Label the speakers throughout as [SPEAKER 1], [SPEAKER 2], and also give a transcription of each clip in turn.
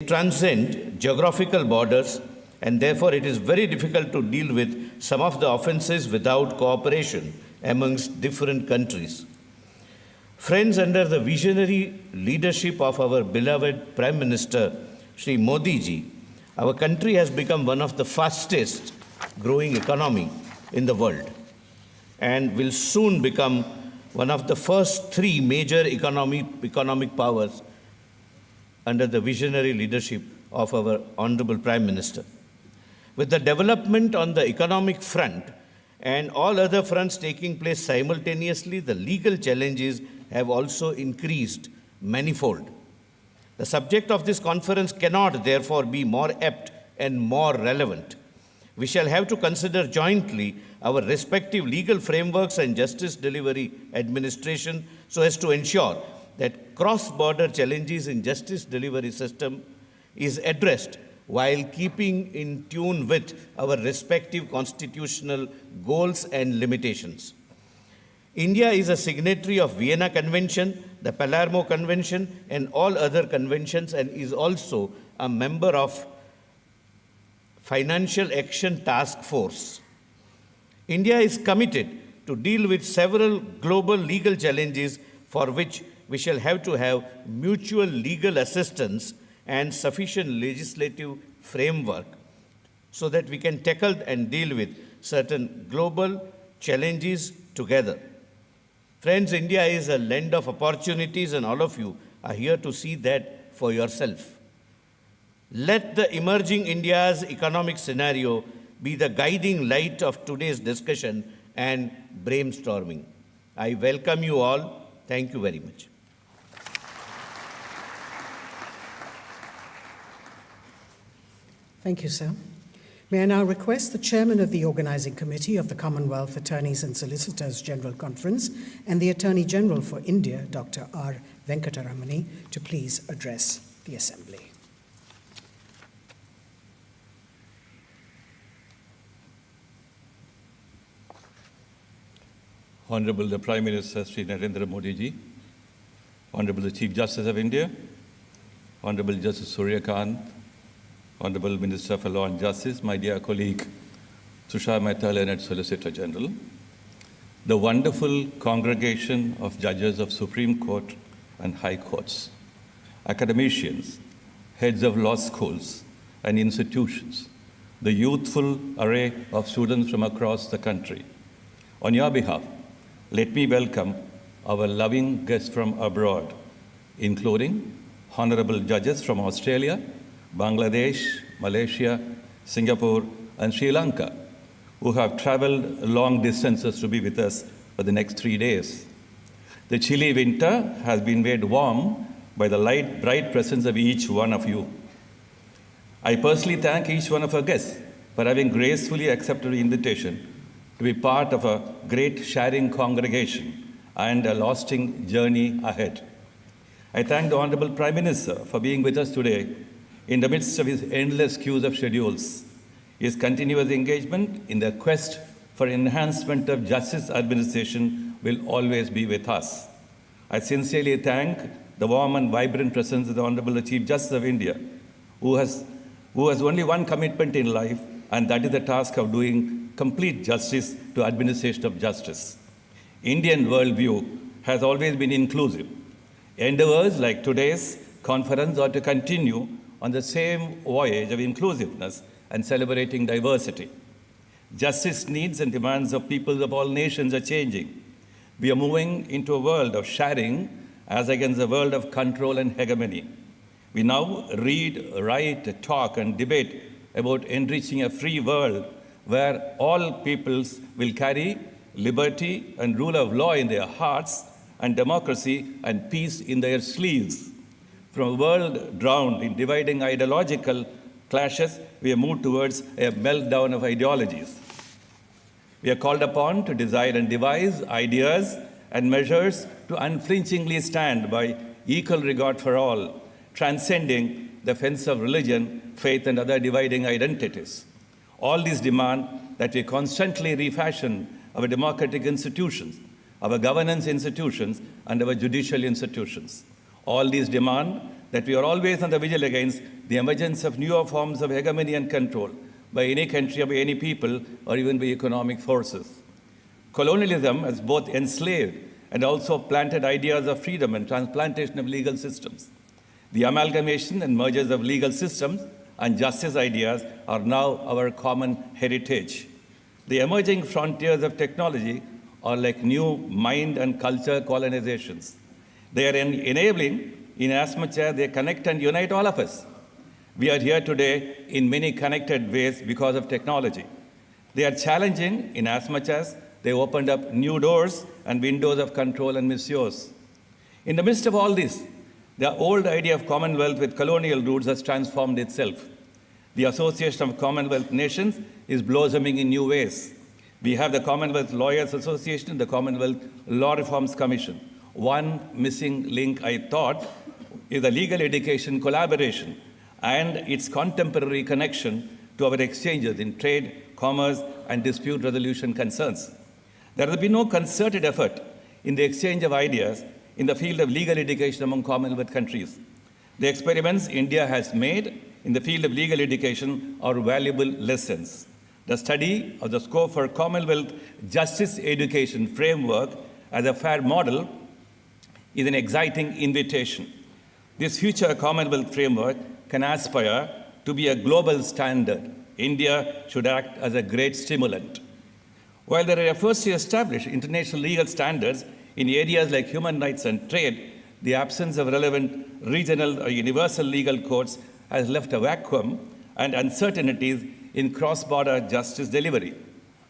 [SPEAKER 1] transcend geographical borders, and therefore it is very difficult to deal with some of the offences without cooperation amongst different countries. Friends, under the visionary leadership of our beloved Prime Minister, Shri Modi ji, our country has become one of the fastest growing economy in the world and will soon become one of the first three major economic powers under the visionary leadership of our Honorable Prime Minister. With the development on the economic front and all other fronts taking place simultaneously, the legal challenges have also increased manifold. The subject of this conference cannot therefore be more apt and more relevant. We shall have to consider jointly our respective legal frameworks and justice delivery administration so as to ensure that cross-border challenges in justice delivery system is addressed while keeping in tune with our respective constitutional goals and limitations. India is a signatory of Vienna Convention, the Palermo Convention, and all other conventions, and is also a member of Financial Action Task Force. India is committed to deal with several global legal challenges for which we shall have to have mutual legal assistance and sufficient legislative framework so that we can tackle and deal with certain global challenges together. Friends, India is a land of opportunities, and all of you are here to see that for yourself. Let the emerging India's economic scenario be the guiding light of today's discussion and brainstorming. I welcome you all. Thank you very much.
[SPEAKER 2] Thank you, sir. May I now request the Chairman of the Organizing Committee of the Commonwealth Attorneys and Solicitors General Conference and the Attorney General for India, Dr. R. Venkataramani, to please address the Assembly.
[SPEAKER 3] Honorable the Prime Minister Sri Narendra Modi ji, Honorable the Chief Justice of India, Honorable Justice Surya Kant, Honorable Minister for Law and Justice, my dear colleague Tushar Mehta, Learned Solicitor General, the wonderful congregation of judges of Supreme Court and High Courts, academicians, heads of law schools and institutions, the youthful array of students from across the country. On your behalf, let me welcome our loving guests from abroad, including honorable judges from Australia, Bangladesh, Malaysia, Singapore, and Sri Lanka, who have traveled long distances to be with us for the next 3 days. The chilly winter has been made warm by the bright presence of each one of you. I personally thank each one of our guests for having gracefully accepted the invitation to be part of a great sharing congregation and a lasting journey ahead. I thank the Honorable Prime Minister for being with us today in the midst of his endless queues of schedules. His continuous engagement in the quest for enhancement of justice administration will always be with us. I sincerely thank the warm and vibrant presence of the Honorable Chief Justice of India, who has only one commitment in life, and that is the task of doing complete justice to administration of justice. Indian worldview has always been inclusive. Endeavors like today's conference are to continue on the same voyage of inclusiveness and celebrating diversity. Justice needs and demands of peoples of all nations are changing. We are moving into a world of sharing as against a world of control and hegemony. We now read, write, talk, and debate about enriching a free world where all peoples will carry liberty and rule of law in their hearts and democracy and peace in their sleeves. From a world drowned in dividing ideological clashes, we have moved towards a meltdown of ideologies. We are called upon to design and devise ideas and measures to unflinchingly stand by equal regard for all, transcending the fence of religion, faith, and other dividing identities. All these demand that we constantly refashion our democratic institutions, our governance institutions, and our judicial institutions. All these demand that we are always on the vigil against the emergence of newer forms of hegemony and control by any country or by any people or even by economic forces. Colonialism has both enslaved and also planted ideas of freedom and transplantation of legal systems. The amalgamation and mergers of legal systems and justice ideas are now our common heritage. The emerging frontiers of technology are like new mind and culture colonizations. They are enabling in as much as they connect and unite all of us. We are here today in many connected ways because of technology. They are challenging in as much as they opened up new doors and windows of control and misuse. In the midst of all this, the old idea of Commonwealth with colonial roots has transformed itself. The Association of Commonwealth Nations is blossoming in new ways. We have the Commonwealth Lawyers Association, the Commonwealth Law Reforms Commission. One missing link, I thought, is the legal education collaboration and its contemporary connection to our exchanges in trade, commerce, and dispute resolution concerns. There has been no concerted effort in the exchange of ideas in the field of legal education among Commonwealth countries. The experiments India has made in the field of legal education are valuable lessons. The study of the scope for Commonwealth justice education framework as a fair model is an exciting invitation. This future Commonwealth framework can aspire to be a global standard. India should act as a great stimulant. While there are efforts to establish international legal standards in areas like human rights and trade, the absence of relevant regional or universal legal codes has left a vacuum and uncertainties in cross-border justice delivery,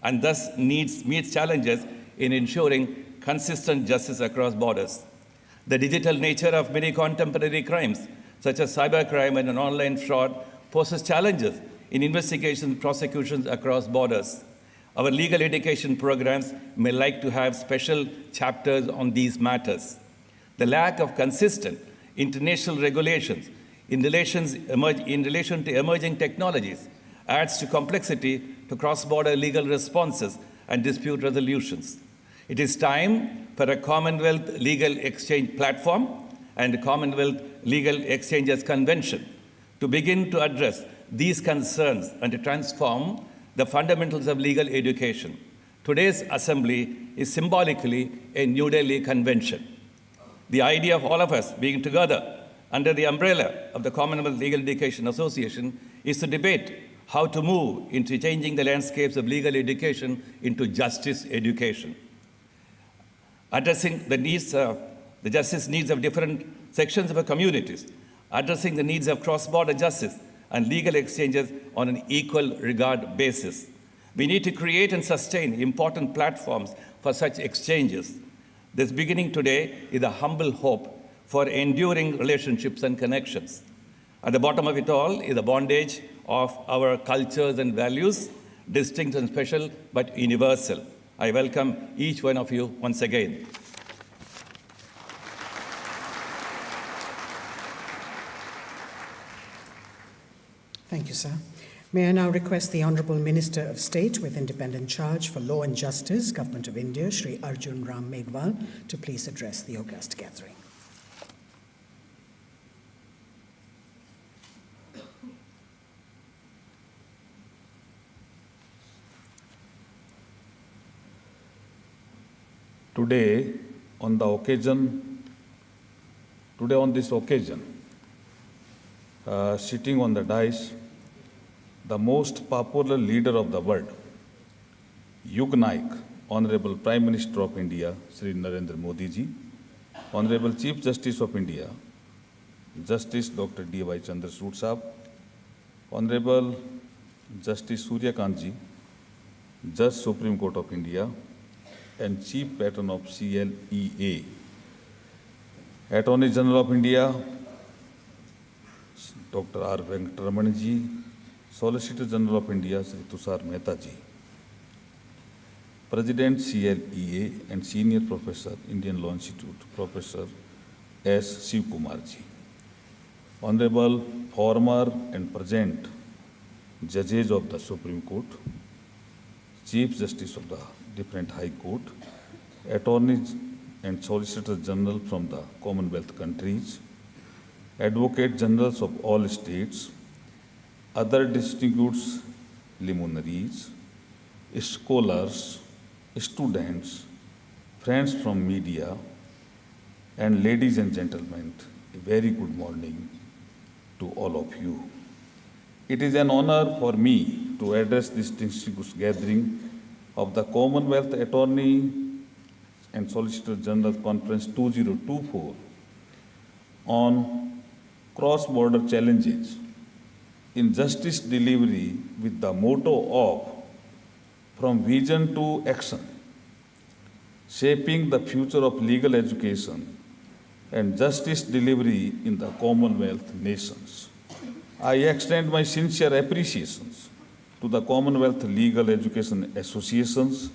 [SPEAKER 3] and thus meets challenges in ensuring consistent justice across borders. The digital nature of many contemporary crimes, such as cybercrime and online fraud, poses challenges in investigations and prosecutions across borders. Our legal education programs may like to have special chapters on these matters. The lack of consistent international regulations in relation to emerging technologies adds to complexity to cross-border legal responses and dispute resolutions. It is time for a Commonwealth Legal Exchange Platform and a Commonwealth Legal Exchanges Convention to begin to address these concerns and to transform the fundamentals of legal education. Today's assembly is symbolically a New Delhi convention. The idea of all of us being together under the umbrella of the Commonwealth Legal Education Association is to debate how to move into changing the landscapes of legal education into justice education. Addressing the justice needs of different sections of our communities, addressing the needs of cross-border justice and legal exchanges on an equal regard basis. We need to create and sustain important platforms for such exchanges. This beginning today is a humble hope for enduring relationships and connections. At the bottom of it all is the bondage of our cultures and values, distinct and special, but universal. I welcome each one of you once again.
[SPEAKER 2] Thank you, sir. May I now request the Honourable Minister of State with Independent Charge for Law and Justice, Government of India, Shri Arjun Ram Meghwal, to please address the august gathering.
[SPEAKER 4] Today, on this occasion, sitting on the dais, the most popular leader of the world, Yug Naik, Honorable Prime Minister of India, Shri Narendra Modi ji, Honorable Chief Justice of India, Justice Dr. D.Y. Chandrachud Sahab, Honorable Justice Surya Kant ji, Judge Supreme Court of India, and Chief Patron of CLEA, Attorney General of India, Dr. R. Venkataraman ji, Solicitor General of India, Sri Tushar Mehta ji, President CLEA and Senior Professor, Indian Law Institute, Professor S. Shiv Kumar ji, Honorable former and present judges of the Supreme Court, Chief Justice of the different High Court, Attorneys and Solicitor General from the Commonwealth countries, Advocate Generals of all states, other distinguished luminaries, scholars, students, friends from media, and ladies and gentlemen, a very good morning to all of you. It is an honor for me to address this distinguished gathering of the Commonwealth Attorney and Solicitor General Conference 2024 on cross-border challenges in justice delivery with the motto of From Vision to Action, shaping the future of legal education and justice delivery in the Commonwealth nations. I extend my sincere appreciations to the Commonwealth Legal Education Associations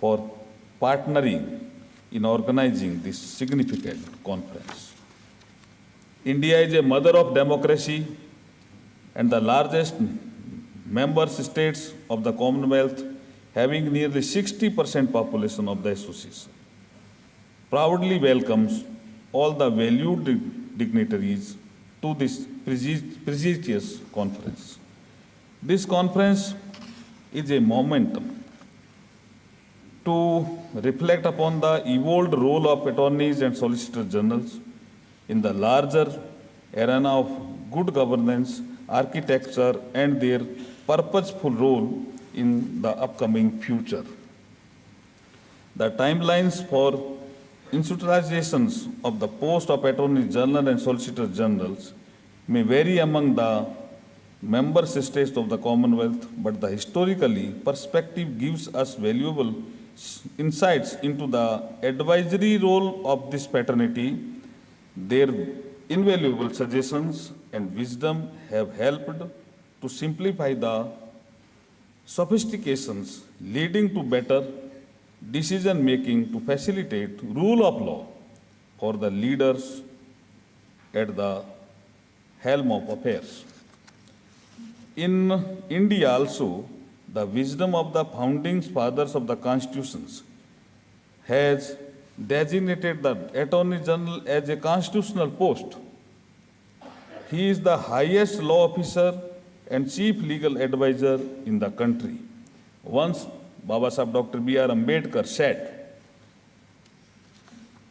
[SPEAKER 4] for partnering in organizing this significant conference. India is a mother of democracy and the largest member states of the Commonwealth, having nearly 60% population of the association, proudly welcomes all the valued dignitaries to this prestigious conference. This conference is a momentum to reflect upon the evolved role of attorneys and solicitor generals in the larger arena of good governance, architecture, and their purposeful role in the upcoming future. The timelines for institutionalizations of the post of Attorney General and Solicitor Generals may vary among the member states of the Commonwealth, but the historically perspective gives us valuable insights into the advisory role of this fraternity. Their invaluable suggestions and wisdom have helped to simplify the sophistications leading to better decision-making to facilitate rule of law for the leaders at the helm of affairs. In India also, the wisdom of the founding fathers of the constitutions has designated the Attorney General as a constitutional post. He is the highest law officer and chief legal advisor in the country. Once Baba Sahib Dr. B.R. Ambedkar said,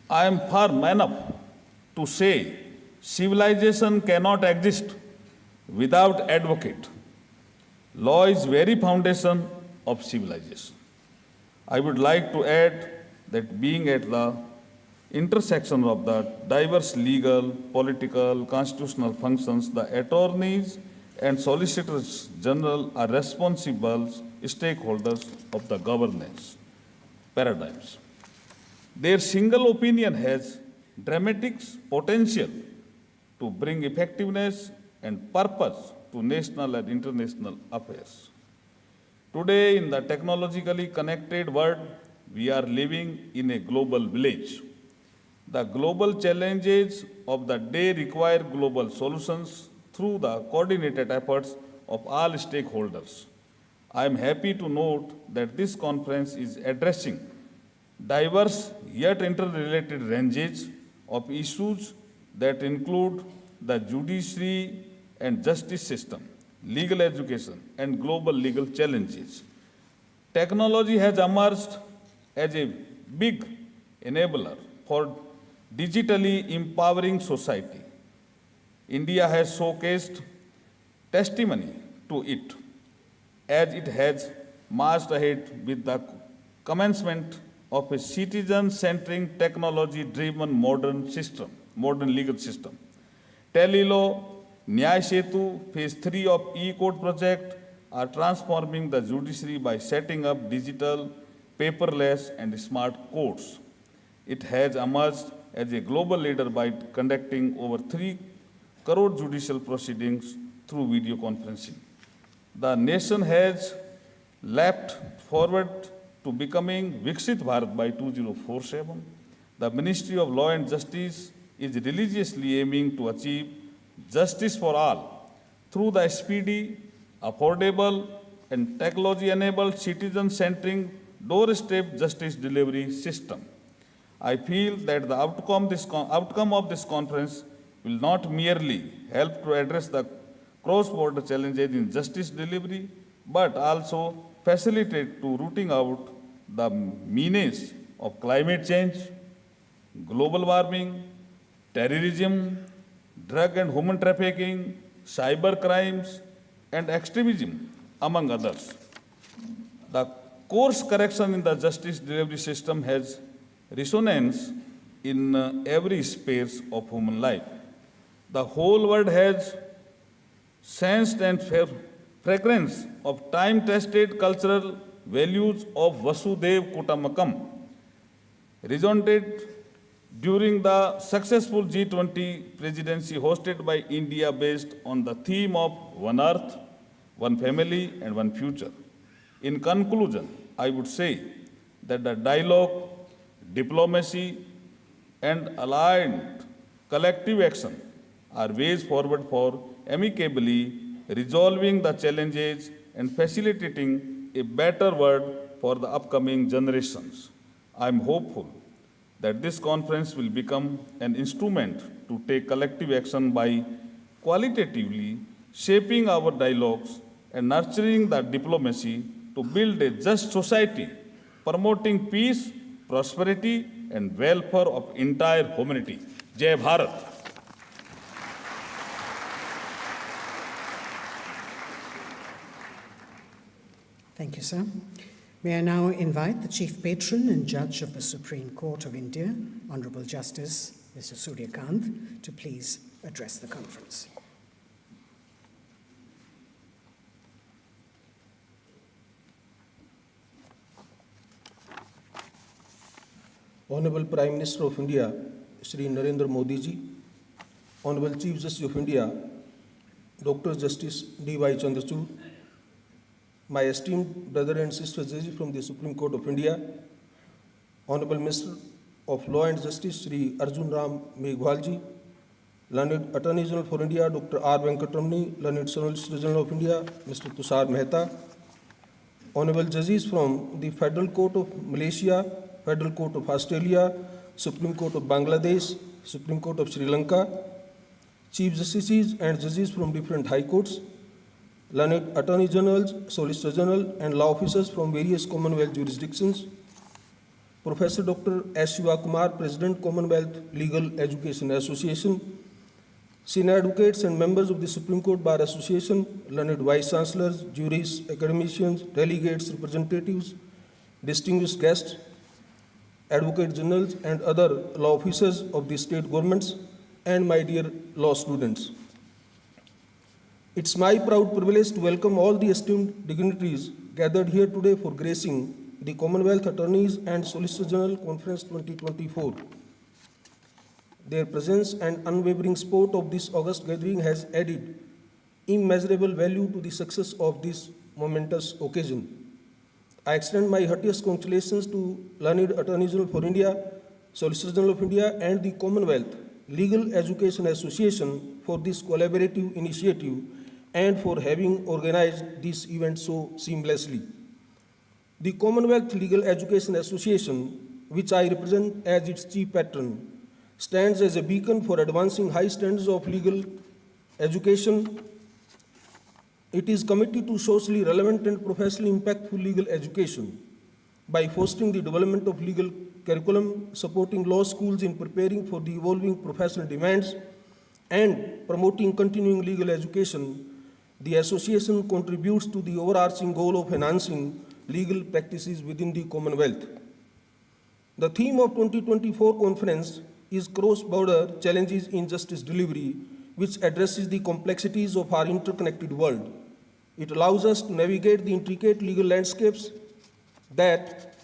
[SPEAKER 4] I am firm enough to say civilization cannot exist without advocate. Law is very foundation of civilization. I would like to add that being at the intersection of the diverse legal, political, constitutional functions, the attorneys and solicitors general are responsible stakeholders of the governance paradigms. Their single opinion has dramatic potential to bring effectiveness and purpose to national and international affairs. Today, in the technologically connected world, we are living in a global village. The global challenges of the day require global solutions through the coordinated efforts of all stakeholders. I am happy to note that this conference is addressing diverse yet interrelated ranges of issues that include the judiciary and justice system, legal education, and global legal challenges. Technology has emerged as a big enabler for digitally empowering society. India has showcased testimony to it as it has marched ahead with the commencement of a citizen-centering, technology-driven modern legal system. Telelaw, Nyay Setu, Phase 3 of E-Code project are transforming the judiciary by setting up digital, paperless, and smart courts. It has emerged as a global leader by conducting over 3 crore judicial proceedings through video conferencing. The nation has leapt forward to becoming Viksit Bharat by 2047. The Ministry of Law and Justice is religiously aiming to achieve justice for all through the speedy, affordable, and technology-enabled citizen-centering doorstep justice delivery system. I feel that the outcome of this conference will not merely help to address the cross-border challenges in justice delivery, but also facilitate to rooting out the menace of climate change, global warming, terrorism, drug and human trafficking, cyber crimes, and extremism, among others. The course correction in the justice delivery system has resonance in every space of human life. The whole world has sensed and fragrance of time-tested cultural values of Vasudev Kutumbakam, resonated during the successful G20 presidency hosted by India based on the theme of One Earth, One Family, and One Future. In conclusion, I would say that the dialogue, diplomacy, and aligned collective action are ways forward for amicably resolving the challenges and facilitating a better world for the upcoming generations. I am hopeful that this conference will become an instrument to take collective action by qualitatively shaping our dialogues and nurturing the diplomacy to build a just society, promoting peace, prosperity, and welfare of entire humanity. Jai Bharat.
[SPEAKER 2] Thank you, sir. May I now invite the Chief Patron and Judge of the Supreme Court of India, Honorable Justice Mr. Surya Kant, to please address the conference.
[SPEAKER 5] Honorable Prime Minister of India, Shri Narendra Modi ji, Honorable Chief Justice of India, Dr. Justice D.Y. Chandrachud, my esteemed brother and sister judges from the Supreme Court of India, Honorable Minister of Law and Justice, Shri Arjun Ram Meghwal ji, Learned Attorney General for India, Dr. R. Venkatraman, Learned Solicitor General of India, Mr. Tushar Mehta, Honorable judges from the Federal Court of Malaysia, Federal Court of Australia, Supreme Court of Bangladesh, Supreme Court of Sri Lanka, Chief Justices and judges from different high courts, learned Attorney Generals, Solicitor General, and law officers from various Commonwealth jurisdictions, Professor Dr. S. Shiva Kumar, President, Commonwealth Legal Education Association, senior advocates and members of the Supreme Court Bar Association, learned Vice Chancellors, jurists, academicians, delegates, representatives, distinguished guests, Advocate Generals, and other law officers of the state governments, and my dear law students. It's my proud privilege to welcome all the esteemed dignitaries gathered here today for gracing the Commonwealth Attorneys and Solicitor General Conference 2024. Their presence and unwavering support of this august gathering has added immeasurable value to the success of this momentous occasion. I extend my heartiest congratulations to Learned Attorney General for India, Solicitor General of India, and the Commonwealth Legal Education Association for this collaborative initiative and for having organized this event so seamlessly. The Commonwealth Legal Education Association, which I represent as its chief patron, stands as a beacon for advancing high standards of legal education. It is committed to socially relevant and professionally impactful legal education by fostering the development of legal curriculum, supporting law schools in preparing for the evolving professional demands, and promoting continuing legal education. The association contributes to the overarching goal of enhancing legal practices within the Commonwealth. The theme of 2024 conference is Cross-Border Challenges in Justice Delivery, which addresses the complexities of our interconnected world. It allows us to navigate the intricate legal landscapes that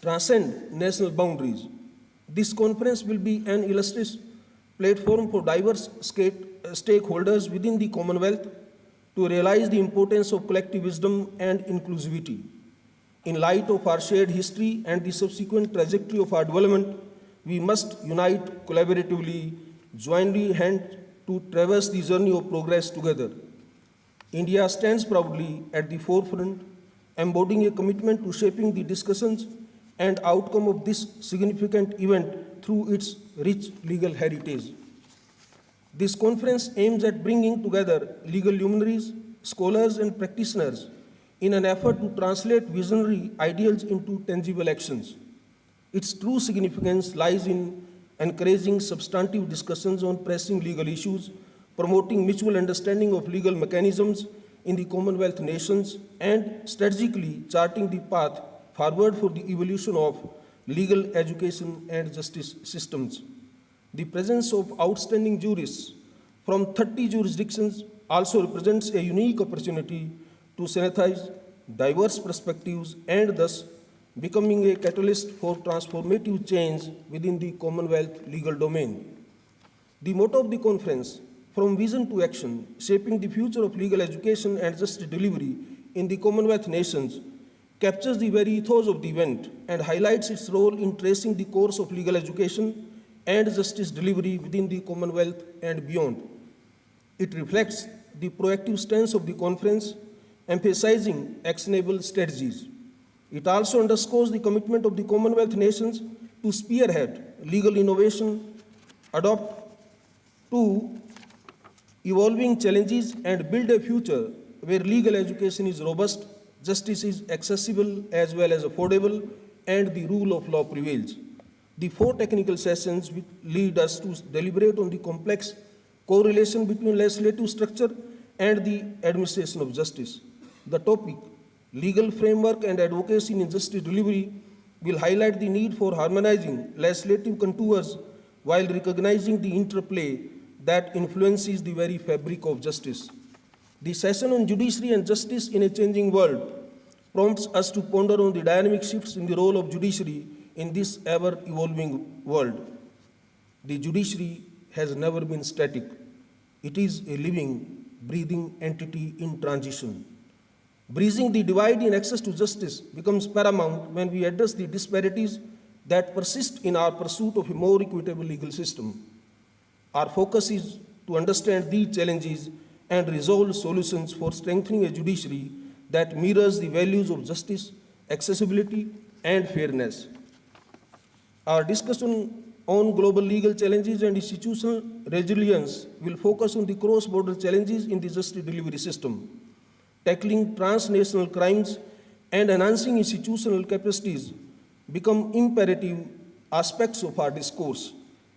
[SPEAKER 5] transcend national boundaries. This conference will be an illustrious platform for diverse stakeholders within the Commonwealth to realize the importance of collective wisdom and inclusivity. In light of our shared history and the subsequent trajectory of our development, we must unite collaboratively, jointly hand to traverse the journey of progress together. India stands proudly at the forefront, embodying a commitment to shaping the discussions and outcome of this significant event through its rich legal heritage. This conference aims at bringing together legal luminaries, scholars, and practitioners in an effort to translate visionary ideals into tangible actions. Its true significance lies in encouraging substantive discussions on pressing legal issues, promoting mutual understanding of legal mechanisms in the Commonwealth nations, and strategically charting the path forward for the evolution of legal education and justice systems. The presence of outstanding jurists from 30 jurisdictions also represents a unique opportunity to synthesize diverse perspectives and thus becoming a catalyst for transformative change within the Commonwealth legal domain. The motto of the conference, "From Vision to Action, Shaping the Future of Legal Education and Justice Delivery in the Commonwealth Nations," captures the very ethos of the event and highlights its role in tracing the course of legal education and justice delivery within the Commonwealth and beyond. It reflects the proactive stance of the conference, emphasizing actionable strategies. It also underscores the commitment of the Commonwealth nations to spearhead legal innovation, adapt to evolving challenges, and build a future where legal education is robust, justice is accessible as well as affordable, and the rule of law prevails. The 4 technical sessions will lead us to deliberate on the complex correlation between legislative structure and the administration of justice. The topic, "Legal Framework and Advocacy in Justice Delivery," will highlight the need for harmonizing legislative contours while recognizing the interplay that influences the very fabric of justice. The session on judiciary and justice in a changing world prompts us to ponder on the dynamic shifts in the role of judiciary in this ever-evolving world. The judiciary has never been static. It is a living, breathing entity in transition. Bridging the divide in access to justice becomes paramount when we address the disparities that persist in our pursuit of a more equitable legal system. Our focus is to understand these challenges and resolve solutions for strengthening a judiciary that mirrors the values of justice, accessibility, and fairness. Our discussion on global legal challenges and institutional resilience will focus on the cross-border challenges in the justice delivery system. Tackling transnational crimes and enhancing institutional capacities become imperative aspects of our discourse.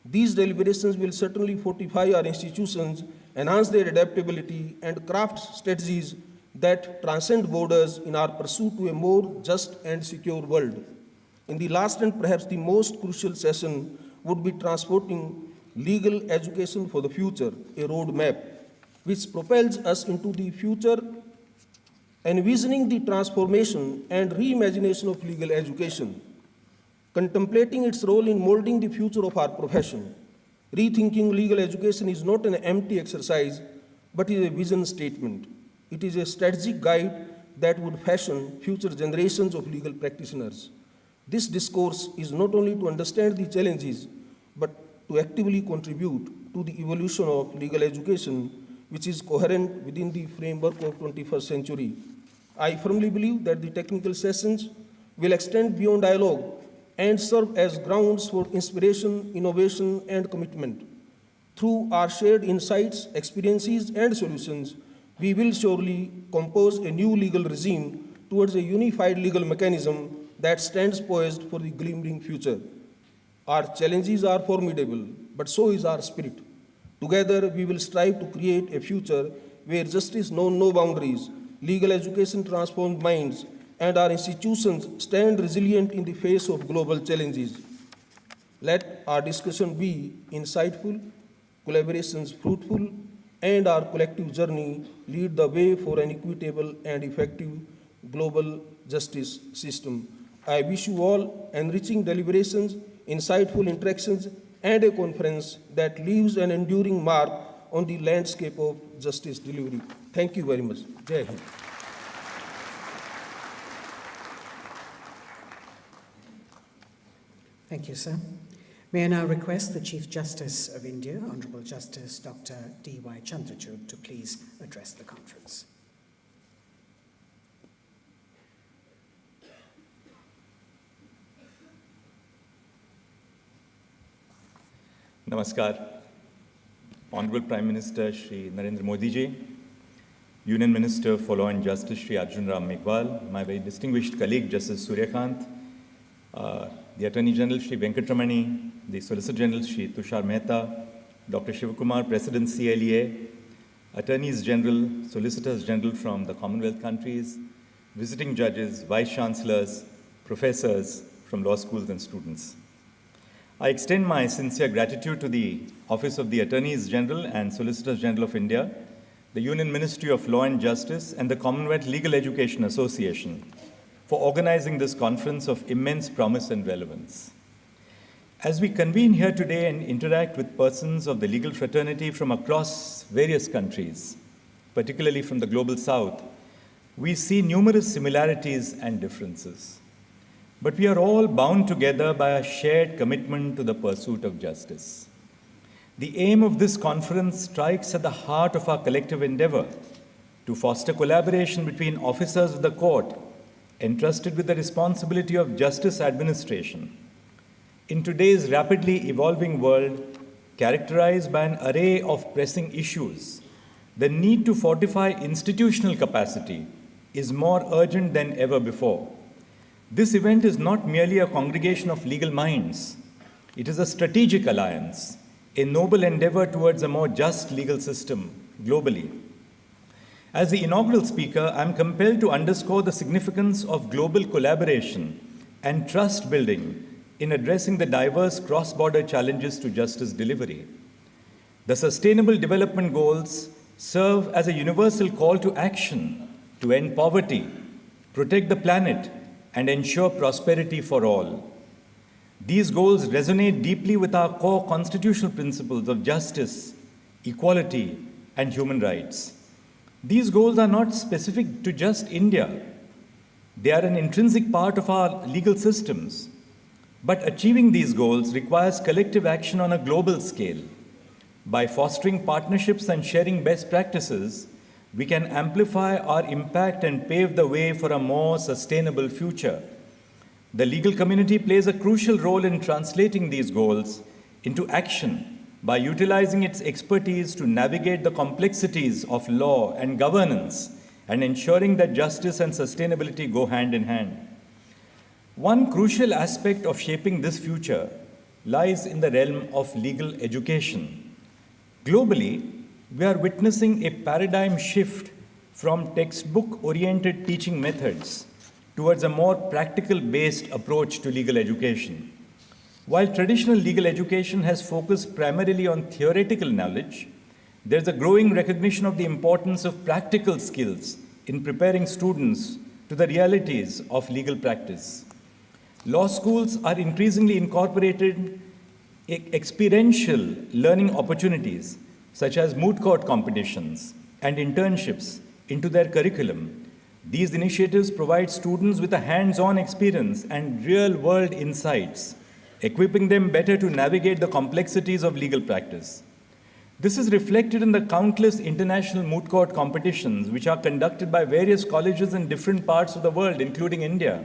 [SPEAKER 5] These deliberations will certainly fortify our institutions, enhance their adaptability, and craft strategies that transcend borders in our pursuit to a more just and secure world. In the last and perhaps the most crucial session would be transporting legal education for the future, a roadmap which propels us into the future, envisioning the transformation and reimagination of legal education, contemplating its role in molding the future of our profession. Rethinking legal education is not an empty exercise, but is a vision statement. It is a strategic guide that would fashion future generations of legal practitioners. This discourse is not only to understand the challenges, but to actively contribute to the evolution of legal education, which is coherent within the framework of 21st century. I firmly believe that the technical sessions will extend beyond dialogue and serve as grounds for inspiration, innovation, and commitment. Through our shared insights, experiences, and solutions, we will surely compose a new legal regime towards a unified legal mechanism that stands poised for the glimmering future. Our challenges are formidable, but so is our spirit. Together, we will strive to create a future where justice knows no boundaries, legal education transforms minds, and our institutions stand resilient in the face of global challenges. Let our discussion be insightful, collaborations fruitful, and our collective journey lead the way for an equitable and effective global justice system. I wish you all enriching deliberations, insightful interactions, and a conference that leaves an enduring mark on the landscape of justice delivery. Thank you very much. Jai Hind.
[SPEAKER 2] Thank you, sir. May I now request the Chief Justice of India, Honourable Justice Dr. D.Y. Chandrachud, to please address the conference.
[SPEAKER 3] Namaskar. Honorable Prime Minister Shri Narendra Modi ji, Union Minister for Law and Justice Shri Arjun Ram Meghwal, my very distinguished colleague Justice Suryakant, the Attorney General Shri Venkatramani, the Solicitor General Shri Tushar Mehta, Dr. Shivakumar, President CLEA, Attorneys General, Solicitors General from the Commonwealth countries, visiting judges, Vice Chancellors, professors from law schools and students. I extend my sincere gratitude to the Office of the Attorneys General and Solicitors General of India, the Union Ministry of Law and Justice, and the Commonwealth Legal Education Association for organizing this conference of immense promise and relevance. As we convene here today and interact with persons of the legal fraternity from across various countries, particularly from the global south, we see numerous similarities and differences. But we are all bound together by a shared commitment to the pursuit of justice. The aim of this conference strikes at the heart of our collective endeavor to foster collaboration between officers of the court entrusted with the responsibility of justice administration. In today's rapidly evolving world, characterized by an array of pressing issues, the need to fortify institutional capacity is more urgent than ever before. This event is not merely a congregation of legal minds. It is a strategic alliance, a noble endeavor towards a more just legal system globally. As the inaugural speaker, I am compelled to underscore the significance of global collaboration and trust building in addressing the diverse cross-border challenges to justice delivery. The Sustainable Development Goals serve as a universal call to action to end poverty, protect the planet, and ensure prosperity for all. These goals resonate deeply with our core constitutional principles of justice, equality, and human rights. These goals are not specific to just India. They are an intrinsic part of our legal systems. But achieving these goals requires collective action on a global scale. By fostering partnerships and sharing best practices, we can amplify our impact and pave the way for a more sustainable future. The legal community plays a crucial role in translating these goals into action by utilizing its expertise to navigate the complexities of law and governance and ensuring that justice and sustainability go hand in hand. One crucial aspect of shaping this future lies in the realm of legal education. Globally, we are witnessing a paradigm shift from textbook-oriented teaching methods towards a more practical-based approach to legal education. While traditional legal education has focused primarily on theoretical knowledge, there's a growing recognition of the importance of practical skills in preparing students to the realities of legal practice. Law schools are increasingly incorporating experiential learning opportunities such as moot court competitions and internships into their curriculum. These initiatives provide students with a hands-on experience and real-world insights, equipping them better to navigate the complexities of legal practice. This is reflected in the countless international moot court competitions which are conducted by various colleges in different parts of the world, including India.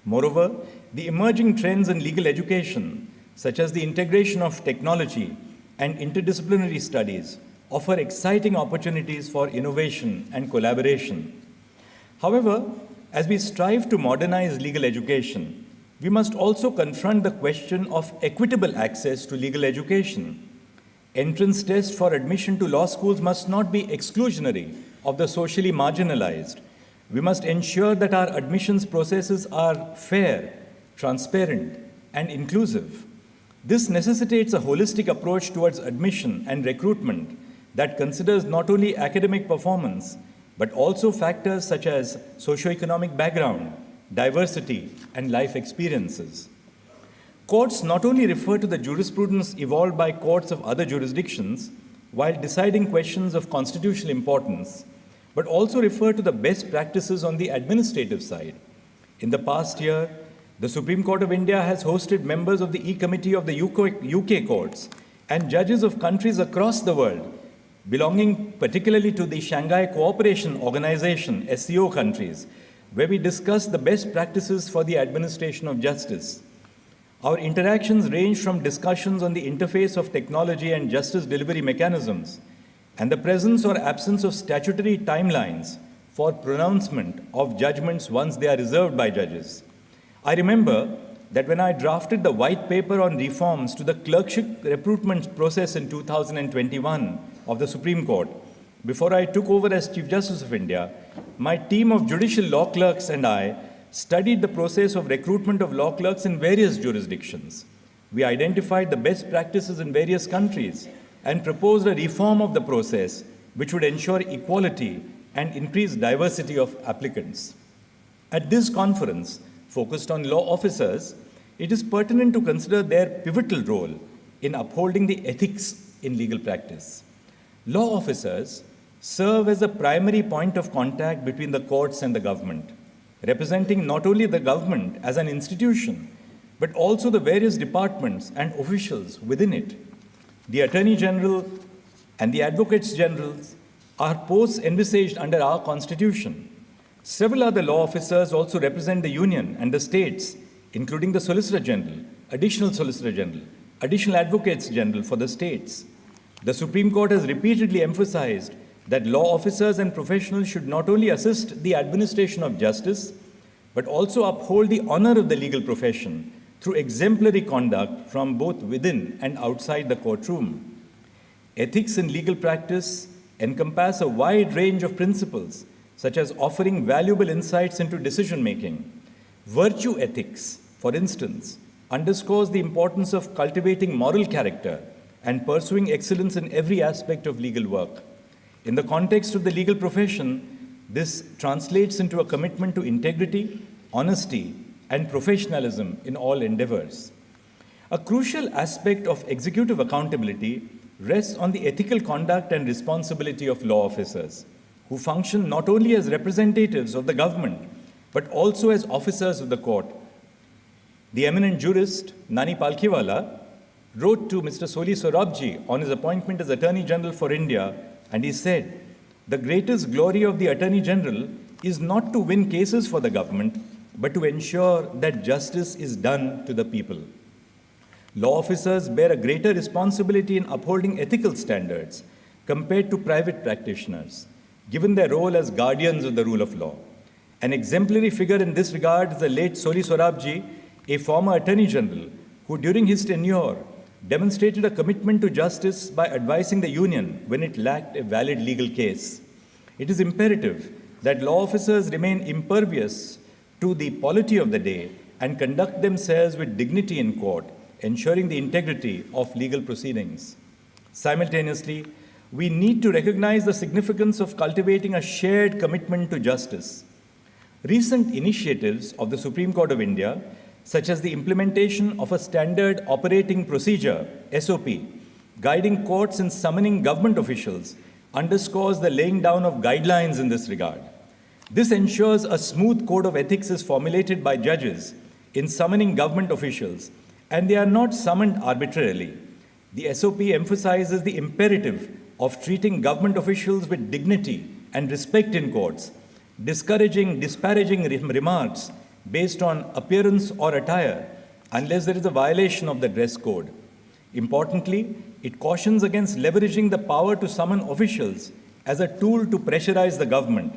[SPEAKER 3] Moreover, the emerging trends in legal education, such as the integration of technology and interdisciplinary studies, offer exciting opportunities for innovation and collaboration. However, as we strive to modernize legal education, we must also confront the question of equitable access to legal education. Entrance tests for admission to law schools must not be exclusionary of the socially marginalized. We must ensure that our admissions processes are fair, transparent, and inclusive. This necessitates a holistic approach towards admission and recruitment that considers not only academic performance, but also factors such as socioeconomic background, diversity, and life experiences. Courts not only refer to the jurisprudence evolved by courts of other jurisdictions while deciding questions of constitutional importance, but also refer to the best practices on the administrative side. In the past year, the Supreme Court of India has hosted members of the E-Committee of the UK courts and judges of countries across the world, belonging particularly to the Shanghai Cooperation Organization, SCO countries, where we discussed the best practices for the administration of justice.
[SPEAKER 6] Our interactions range from discussions on the interface of technology and justice delivery mechanisms and the presence or absence of statutory timelines for pronouncement of judgments once they are reserved by judges. I remember that when I drafted the white paper on reforms to the clerkship recruitment process in 2021 of the Supreme Court, before I took over as Chief Justice of India, my team of judicial law clerks and I studied the process of recruitment of law clerks in various jurisdictions. We identified the best practices in various countries and proposed a reform of the process which would ensure equality and increase diversity of applicants. At this conference, focused on law officers, it is pertinent to consider their pivotal role in upholding the ethics in legal practice. Law officers serve as a primary point of contact between the courts and the government, representing not only the government as an institution, but also the various departments and officials within it. The Attorney General and the Advocates General are posts envisaged under our Constitution. Several other law officers also represent the Union and the states, including the Solicitor General, Additional Solicitor General, Additional Advocates General for the states. The Supreme Court has repeatedly emphasized that law officers and professionals should not only assist the administration of justice, but also uphold the honor of the legal profession through exemplary conduct from both within and outside the courtroom. Ethics in legal practice encompass a wide range of principles, such as offering valuable insights into decision-making. Virtue ethics, for instance, underscores the importance of cultivating moral character and pursuing excellence in every aspect of legal work. In the context of the legal profession, this translates into a commitment to integrity, honesty, and professionalism in all endeavors. A crucial aspect of executive accountability rests on the ethical conduct and responsibility of law officers, who function not only as representatives of the government, but also as officers of the court. The eminent jurist, Nani Palkhiwala, wrote to Mr. Soli Sorabji on his appointment as Attorney General for India, and he said, "The greatest glory of the Attorney General is not to win cases for the government, but to ensure that justice is done to the people." Law officers bear a greater responsibility in upholding ethical standards compared to private practitioners, given their role as guardians of the rule of law. An exemplary figure in this regard is the late Soli Sorabji, a former Attorney General, who during his tenure demonstrated a commitment to justice by advising the Union when it lacked a valid legal case. It is imperative that law officers remain impervious to the polity of the day and conduct themselves with dignity in court, ensuring the integrity of legal proceedings. Simultaneously, we need to recognize the significance of cultivating a shared commitment to justice. Recent initiatives of the Supreme Court of India, such as the implementation of a standard operating procedure, SOP, guiding courts in summoning government officials, underscores the laying down of guidelines in this regard. This ensures a smooth code of ethics is formulated by judges in summoning government officials, and they are not summoned arbitrarily. The SOP emphasizes the imperative of treating government officials with dignity and respect in courts, discouraging disparaging remarks based on appearance or attire unless there is a violation of the dress code. Importantly, it cautions against leveraging the power to summon officials as a tool to pressurize the government,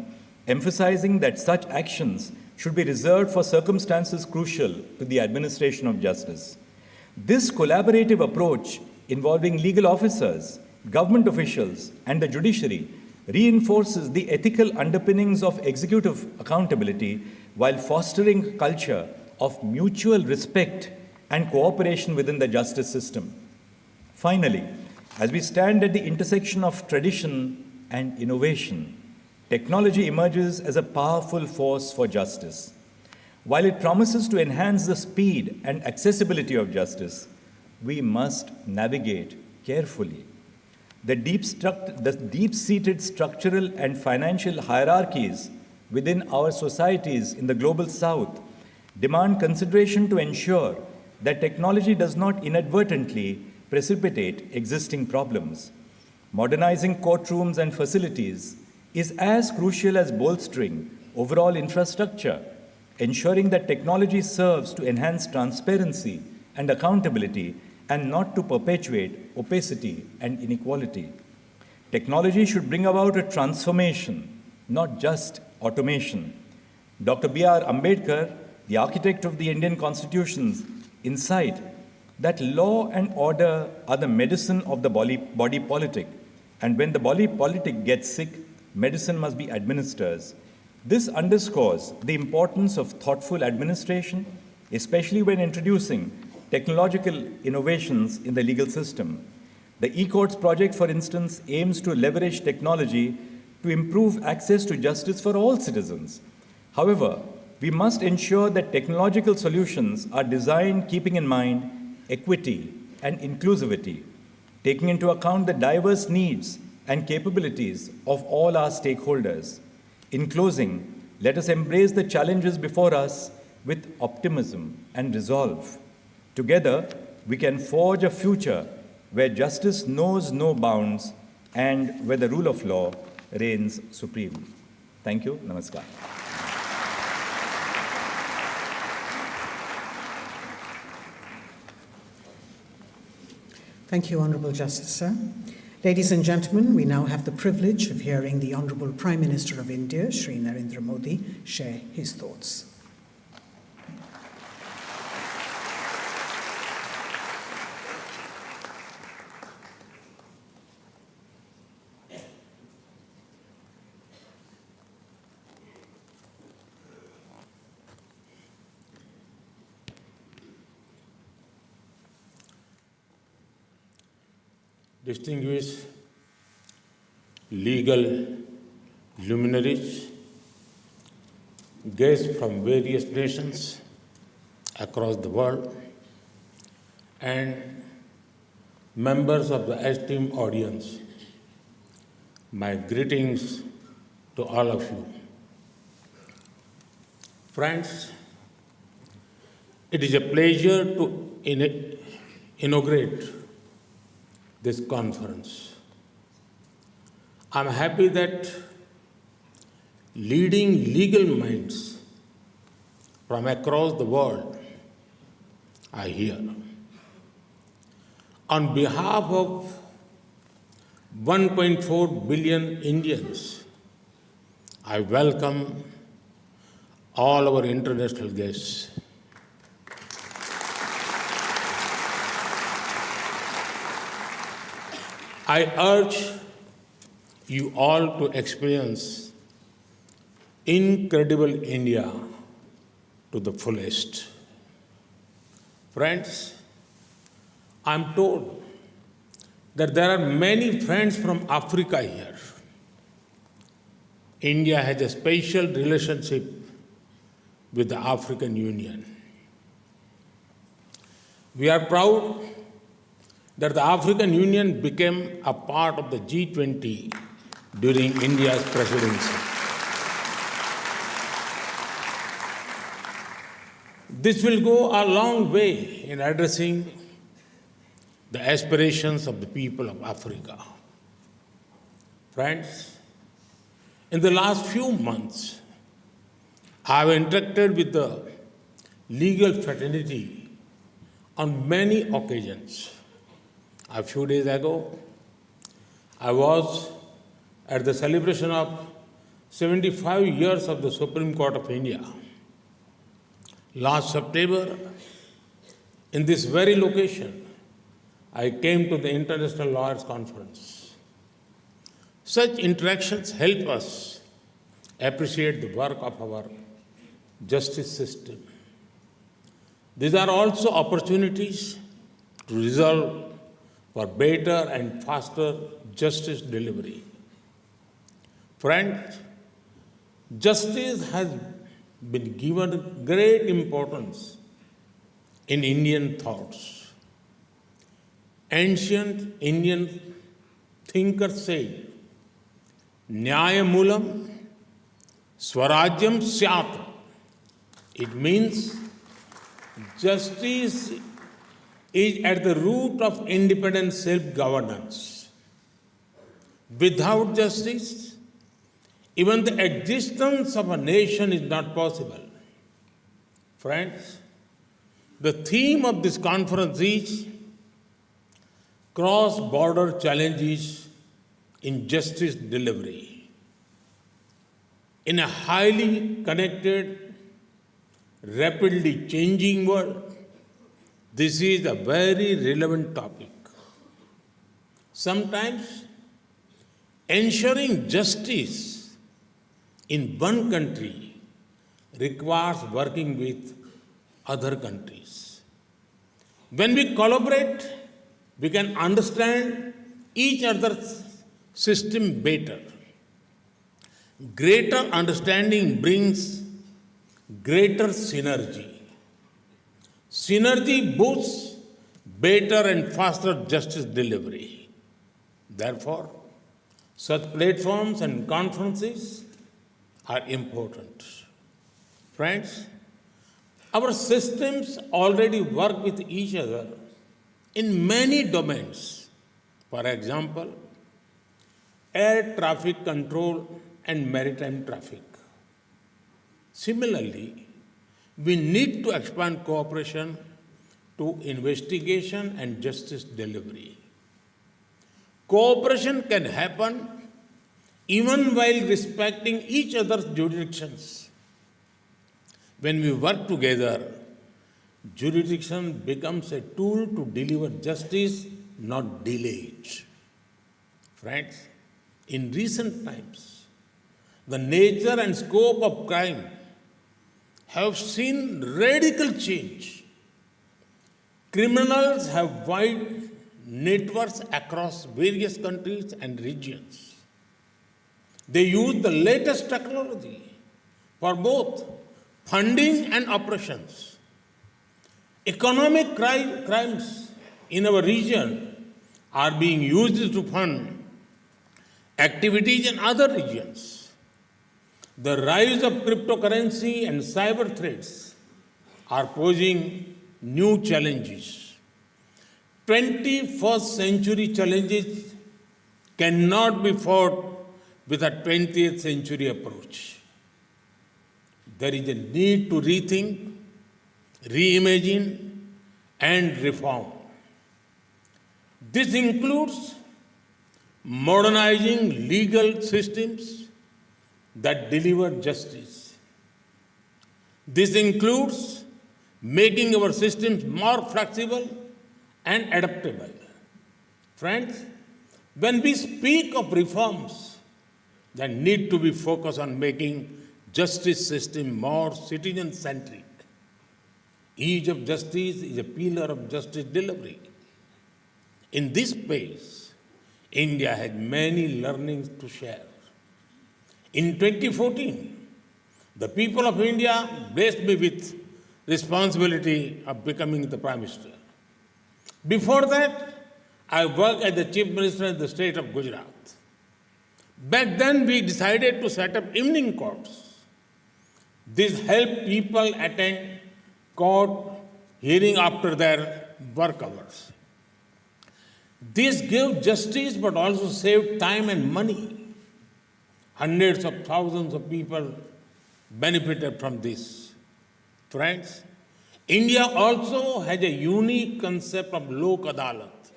[SPEAKER 6] emphasizing that such actions should be reserved for circumstances crucial to the administration of justice. This collaborative approach involving legal officers, government officials, and the judiciary reinforces the ethical underpinnings of executive accountability while fostering a culture of mutual respect and cooperation within the justice system. Finally, as we stand at the intersection of tradition and innovation, technology emerges as a powerful force for justice. While it promises to enhance the speed and accessibility of justice, we must navigate carefully. The deep-seated structural and financial hierarchies within our societies in the global south demand consideration to ensure that technology does not inadvertently precipitate existing problems. Modernizing courtrooms and facilities is as crucial as bolstering overall infrastructure, ensuring that technology serves to enhance transparency and accountability and not to perpetuate opacity and inequality. Technology should bring about a transformation, not just automation. Dr. B.R. Ambedkar, the architect of the Indian Constitution's insight that law and order are the medicine of the body politic, and when the body politic gets sick, medicine must be administered. This underscores the importance of thoughtful administration, especially when introducing technological innovations in the legal system. The e-courts project, for instance, aims to leverage technology to improve access to justice for all citizens. However, we must ensure that technological solutions are designed keeping in mind equity and inclusivity, taking into account the diverse needs and capabilities of all our stakeholders. In closing, let us embrace the challenges before us with optimism and resolve. Together, we can forge a future where justice knows no bounds and where the rule of law reigns supreme. Thank you. Namaskar.
[SPEAKER 2] Thank you, Honourable Justice, sir. Ladies and gentlemen, we now have the privilege of hearing the Honourable Prime Minister of India, Shri Narendra Modi, share his thoughts.
[SPEAKER 7] Distinguished legal luminaries, guests from various nations across the world, and members of the esteemed audience, my greetings to all of you. Friends, it is a pleasure to inaugurate this conference. I'm happy that leading legal minds from across the world are here. On behalf of 1.4 billion Indians, I welcome all our international guests. I urge you all to experience incredible India to the fullest. Friends, I'm told that there are many friends from Africa here. India has a special relationship with the African Union. We are proud that the African Union became a part of the G20 during India's presidency. This will go a long way in addressing the aspirations of the people of Africa. Friends, in the last few months, I have interacted with the legal fraternity on many occasions. A few days ago, I was at the celebration of 75 years of the Supreme Court of India. Last September, in this very location, I came to the International Lawyers Conference. Such interactions help us appreciate the work of our justice system. These are also opportunities to resolve for better and faster justice delivery. Friends, justice has been given great importance in Indian thoughts. Ancient Indian thinkers said, Nyayamulam Swarajyam Syat. It means justice is at the root of independent self-governance. Without justice, even the existence of a nation is not possible. Friends, The theme of this conference is cross-border challenges in justice delivery. In a highly connected, rapidly changing world, this is a very relevant topic. Sometimes, ensuring justice in one country requires working with other countries. When we collaborate, we can understand each other's system better. Greater understanding brings greater synergy. Synergy boosts better and faster justice delivery. Therefore, such platforms and conferences are important. Friends, our systems already work with each other in many domains. For example, air traffic control and maritime traffic. Similarly, we need to expand cooperation to investigation and justice delivery. Cooperation can happen even while respecting each other's jurisdictions. When we work together, jurisdiction becomes a tool to deliver justice, not delay it. Friends, in recent times, the nature and scope of crime have seen radical change. Criminals have wide networks across various countries and regions. They use the latest technology for both funding and operations. Economic crimes in our region are being used to fund activities in other regions. The rise of cryptocurrency and cyber threats are posing new challenges. 21st century challenges cannot be fought with a 20th century approach. There is a need to rethink, reimagine, and reform. This includes modernizing legal systems that deliver justice. This includes making our systems more flexible and adaptable. Friends, when we speak of reforms that need to be focused on making justice system more citizen-centric, ease of justice is a pillar of justice delivery. In this space, India has many learnings to share. In 2014, the people of India blessed me with responsibility of becoming the Prime Minister. Before that, I worked as the Chief Minister in the state of Gujarat. Back then, we decided to set up evening courts. This helped people attend court hearing after their work hours. This gave justice but also saved time and money. Hundreds of thousands of people benefited from this. Friends, India also has a unique concept of Lok Adalat.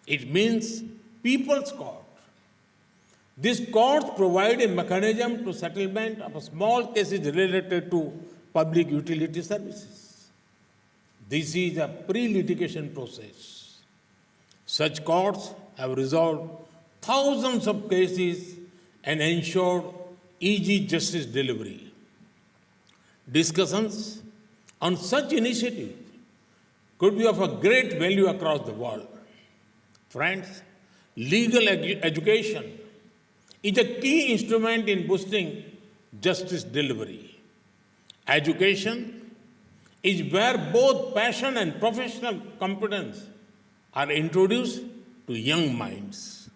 [SPEAKER 7] It means people's court. These courts provide a mechanism to settlement of small cases related to public utility services. This is a pre-litigation process. Such courts have resolved thousands of cases and ensured easy justice delivery. Discussions on such initiatives could be of a great value across the world. Friends, legal education is a key instrument in boosting justice delivery. Education is where both passion and professional competence are introduced to young minds.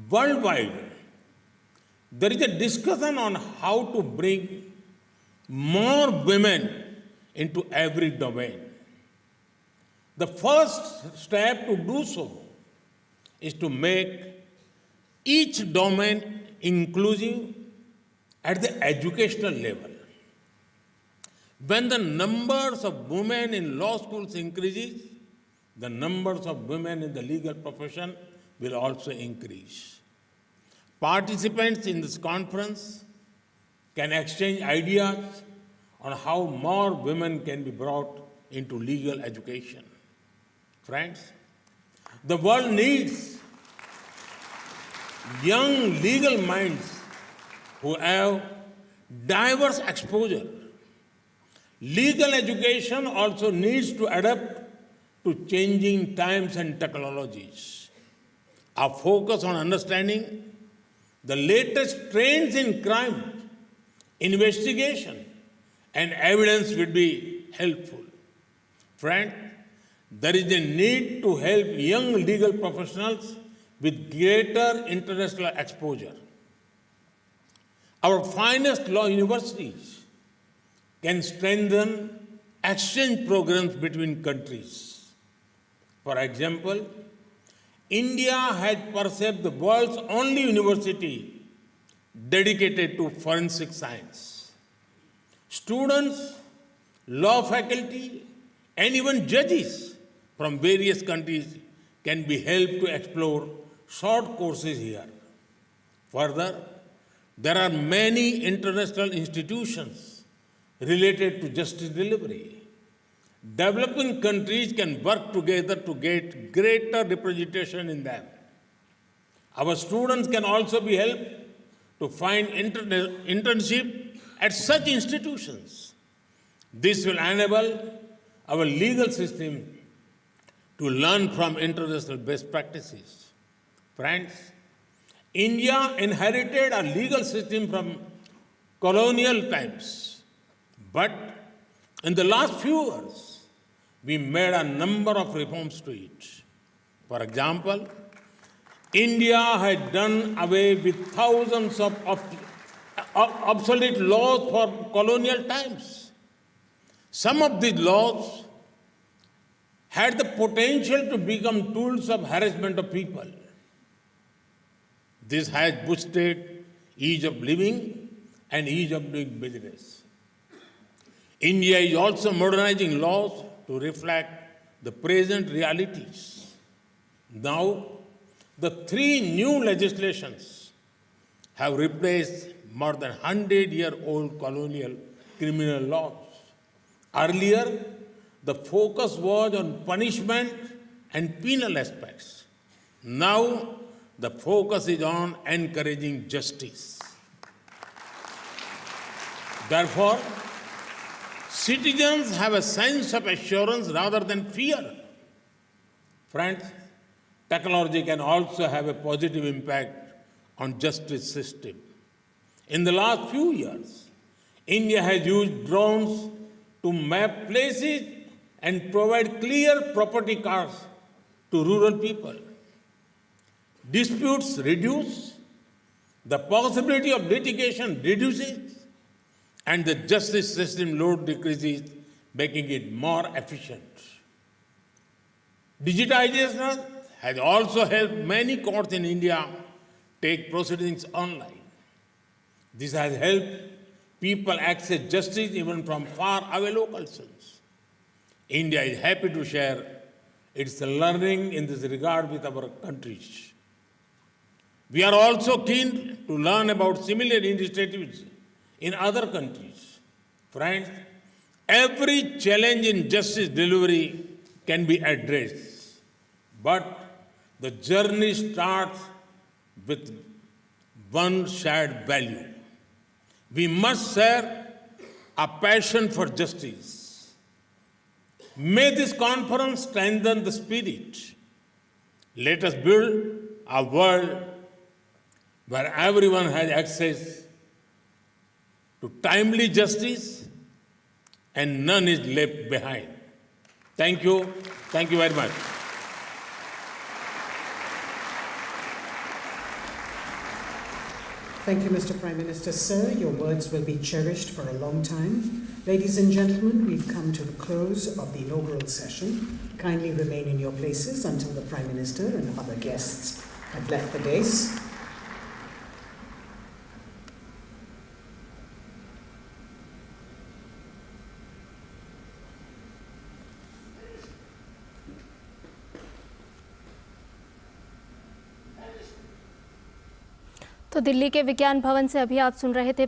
[SPEAKER 7] Worldwide, there is a discussion on how to bring more women into every domain. The first step to do so is to make each domain inclusive at the educational level. When the numbers of women in law schools increases, the numbers of women in the legal profession will also increase. Participants in this conference can exchange ideas on how more women can be brought into legal education. Friends, the world needs young legal minds who have diverse exposure. Legal education also needs to adapt to changing times and technologies. Our focus on understanding the latest trends in crime, investigation, and evidence will be helpful. Friends, there is a need to help young legal professionals with greater international exposure. Our finest law universities can strengthen exchange programs between countries. For example, India has perceived the world's only university dedicated to forensic science. Students, law faculty, and even judges from various countries can be helped to explore short courses here. Further, there are many international institutions related to justice delivery. Developing countries can work together to get greater representation in them. Our students can also be helped to find internship at such institutions. This will enable our legal system to learn from international best practices. Friends, India inherited a legal system from colonial times, but in the last few years, we made a number of reforms to it. For example, India had done away with thousands of obsolete laws for colonial times. Some of these laws had the potential to become tools of harassment of people. This has boosted ease of living and ease of doing business. India is also modernizing laws to reflect the present realities. Now, the 3 new legislations have replaced more than 100-year-old colonial criminal laws. Earlier, the focus was on punishment and penal aspects. Now, the focus is on encouraging justice. Therefore, citizens have a sense of assurance rather than fear. Friends, technology can also have a positive impact on justice system. In the last few years, India has used drones to map places and provide clear property cards to rural people. Disputes reduce, the possibility of litigation reduces, and the justice system load decreases, making it more efficient. Digitization has also helped many courts in India take proceedings online. This has helped people access justice even from far-away locations. India is happy to share its learning in this regard with our countries. We are also keen to learn about similar initiatives in other countries. Friends, every challenge in justice delivery can be addressed, but the journey starts with one shared value. We must share a passion for justice. May this conference strengthen the spirit. Let us build a world where everyone has access to timely justice and none is left behind. Thank you. Thank you very much.
[SPEAKER 2] Thank you, Mr. Prime Minister. Sir, your words will be cherished for a long time. Ladies and gentlemen, we've come to the close of the inaugural session. Kindly remain in your places until the Prime Minister and other guests have left the dais.
[SPEAKER 8] तो दिल्ली के विज्ञान भवन से अभी आप सुन रहे थे